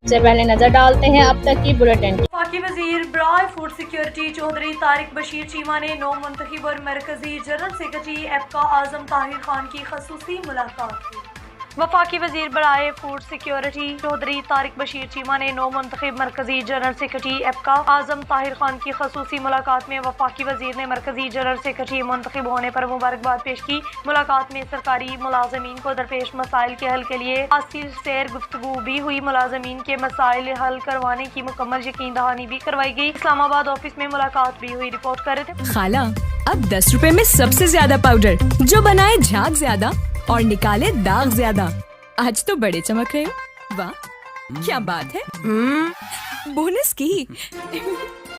सबसे पहले नजर डालते हैं अब तक की बुलेटिन। वफाकी वजीर बराए फूड सिक्योरिटी चौधरी तारिक बशीर चीमा ने नौ मुंतखब और मरकजी जनरल सेक्रेटरी एपका आजम ताहिर खान की खसूसी मुलाकात की। वफाकी वजीर बराए फूड सिक्योरिटी चौधरी तारिक बशीर चीमा ने नौ मुंतखब मरकजी जनरल सेक्रेटरी एपका आजम ताहिर खान की खसूसी मुलाकात में वफाकी वजीर ने मरकजी जनरल सेक्रेटरी मुंतखब होने पर मुबारकबाद पेश की। मुलाकात में सरकारी मुलाजमीन को दरपेश मसाइल के हल के लिए हासिल सैर गुफ्तगू भी हुई। मुलाजमीन के मसाइल हल करवाने की मुकम्मल यकीन दहानी भी करवाई गई। इस्लामाबाद ऑफिस में मुलाकात भी हुई। रिपोर्ट कर रहे थे खाला, अब 10 रुपए में सबसे ज्यादा पाउडर, जो बनाए झाग ज्यादा और निकाले दाग ज्यादा। आज तो बड़े चमक रहे हो। वाह, क्या बात है। बोनस की